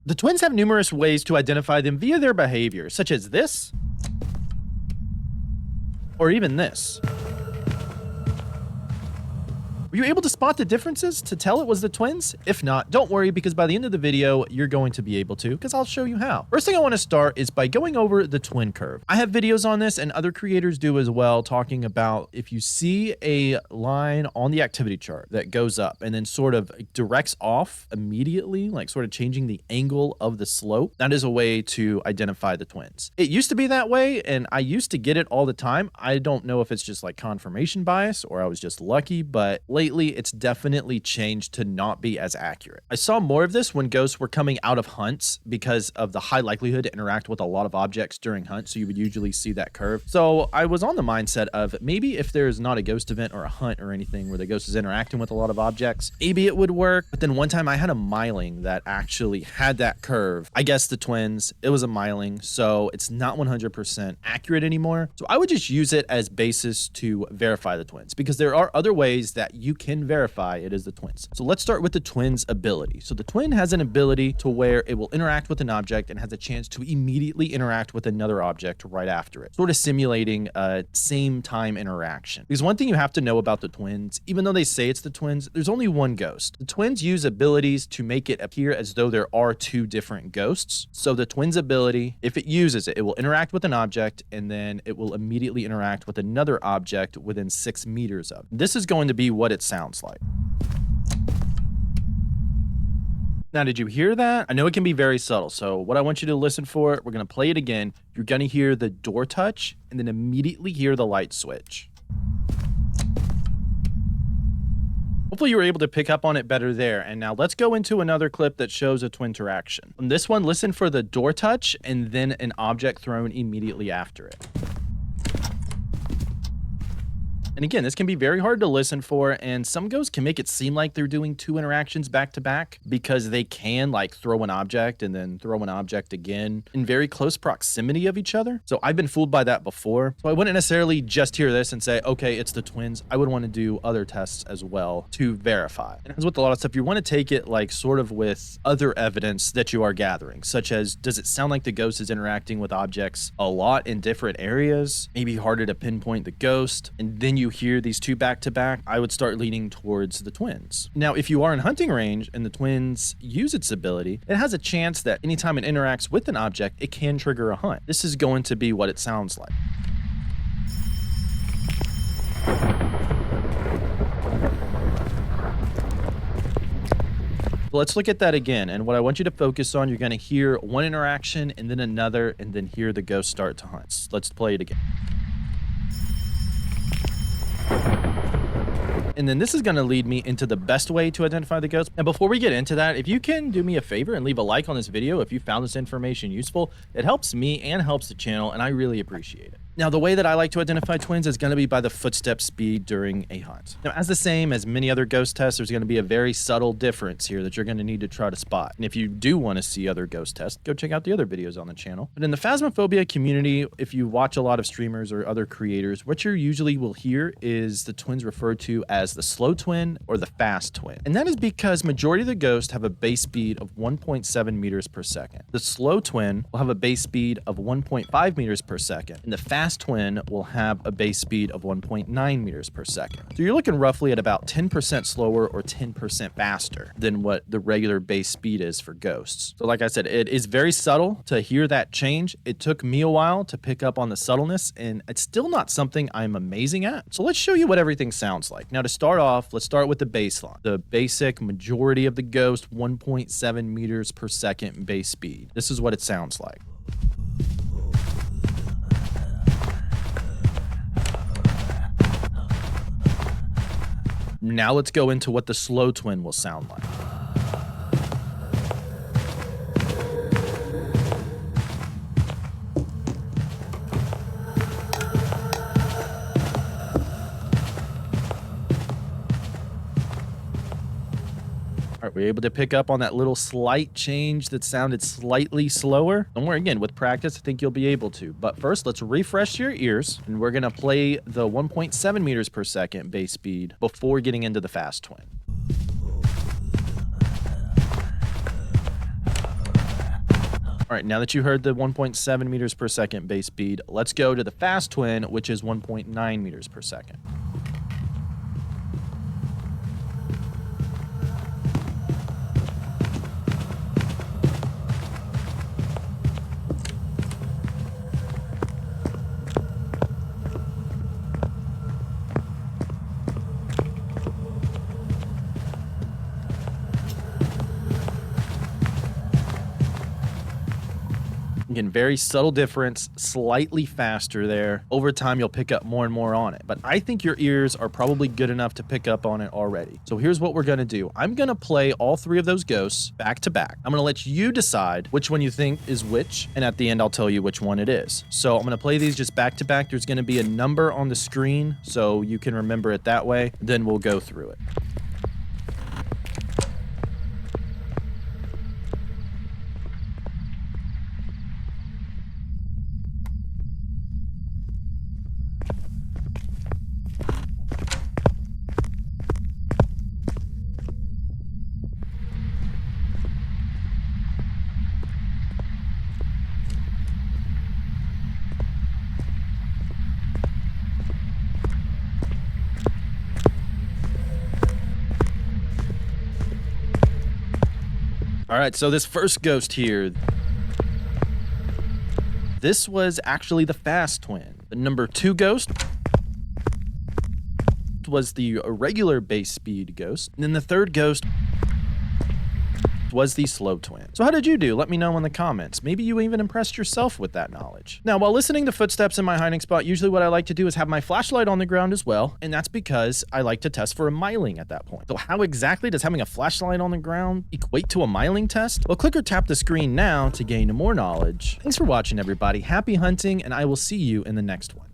The twins have numerous ways to identify them via their behavior, such as this, or even this. Were you able to spot the differences to tell it was the twins? If not, don't worry, because by the end of the video, you're going to be able to, because I'll show you how. First thing I want to start is by going over the twin curve. I have videos on this, and other creators do as well, talking about if you see a line on the activity chart that goes up and then sort of directs off immediately, like sort of changing the angle of the slope, that is a way to identify the twins. It used to be that way, and I used to get it all the time. I don't know if it's just like confirmation bias or I was just lucky, but lately it's definitely changed to not be as accurate. I saw more of this when ghosts were coming out of hunts because of the high likelihood to interact with a lot of objects during hunts, so you would usually see that curve. So I was on the mindset of maybe if there's not a ghost event or a hunt or anything where the ghost is interacting with a lot of objects, maybe it would work. But then one time I had a myling that actually had that curve. I guess the twins, it was a myling, so it's not 100% accurate anymore. So I would just use it as basis to verify the twins, because there are other ways that you can verify it is the twins. So let's start with the twins ability. So the twin has an ability to where it will interact with an object and has a chance to immediately interact with another object right after it, sort of simulating a same time interaction. Because one thing you have to know about the twins, even though they say it's the twins, there's only one ghost. The twins use abilities to make it appear as though there are two different ghosts. So the twins ability, if it uses it, it will interact with an object and then it will immediately interact with another object within 6 meters of. This is going to be what it sounds like. Now, did you hear that? I know it can be very subtle, so what I want you to listen for, we're going to play it again. You're going to hear the door touch and then immediately hear the light switch. Hopefully you were able to pick up on it better there. And now let's go into another clip that shows a twin interaction. On this one, listen for the door touch and then an object thrown immediately after it. And again, this can be very hard to listen for, and some ghosts can make it seem like they're doing two interactions back to back because they can like throw an object and then throw an object again in very close proximity of each other. So I've been fooled by that before. So I wouldn't necessarily just hear this and say, okay, it's the twins. I would want to do other tests as well to verify. And as with a lot of stuff, you want to take it like sort of with other evidence that you are gathering, such as, does it sound like the ghost is interacting with objects a lot in different areas? Maybe harder to pinpoint the ghost. And then you hear these two back to back, I would start leaning towards the twins. Now, if you are in hunting range and the twins use its ability, it has a chance that anytime it interacts with an object, it can trigger a hunt. This is going to be what it sounds like. Let's look at that again. And what I want you to focus on, you're going to hear one interaction and then another, and then hear the ghost start to hunt. Let's play it again. And then this is going to lead me into the best way to identify the ghost. And before we get into that, if you can do me a favor and leave a like on this video if you found this information useful, it helps me and helps the channel, and I really appreciate it. Now, the way that I like to identify twins is going to be by the footstep speed during a hunt. Now, as the same as many other ghost tests, there's going to be a very subtle difference here that you're going to need to try to spot. And if you do want to see other ghost tests, go check out the other videos on the channel. But in the Phasmophobia community, if you watch a lot of streamers or other creators, what you usually will hear is the twins referred to as the slow twin or the fast twin. And that is because majority of the ghosts have a base speed of 1.7 meters per second. The slow twin will have a base speed of 1.5 meters per second. And the fast twin will have a base speed of 1.9 meters per second. So you're looking roughly at about 10% slower or 10% faster than what the regular base speed is for ghosts. So like I said, it is very subtle to hear that change. It took me a while to pick up on the subtleness, and it's still not something I'm amazing at. So let's show you what everything sounds like. Now, to start off, let's start with the baseline. The basic majority of the ghost, 1.7 meters per second base speed. This is what it sounds like. Now let's go into what the slow twin will sound like. All right, were you able to pick up on that little slight change that sounded slightly slower? Don't worry, again, with practice, I think you'll be able to. But first, let's refresh your ears, and we're going to play the 1.7 meters per second base speed before getting into the fast twin. All right, now that you heard the 1.7 meters per second base speed, let's go to the fast twin, which is 1.9 meters per second. Again, very subtle difference, slightly faster there. Over time, you'll pick up more and more on it. But I think your ears are probably good enough to pick up on it already. So here's what we're going to do. I'm going to play all three of those ghosts back to back. I'm going to let you decide which one you think is which. And at the end, I'll tell you which one it is. So I'm going to play these just back to back. There's going to be a number on the screen, so you can remember it that way. Then we'll go through it. All right, so this first ghost here, this was actually the fast twin. The number 2 ghost was the regular base speed ghost. And then the third ghost was the slow twin. So how did you do? Let me know in the comments. Maybe you even impressed yourself with that knowledge. Now, while listening to footsteps in my hiding spot, usually what I like to do is have my flashlight on the ground as well, and that's because I like to test for a myling at that point. So how exactly does having a flashlight on the ground equate to a myling test? Well, click or tap the screen now to gain more knowledge. Thanks for watching, everybody. Happy hunting, and I will see you in the next one.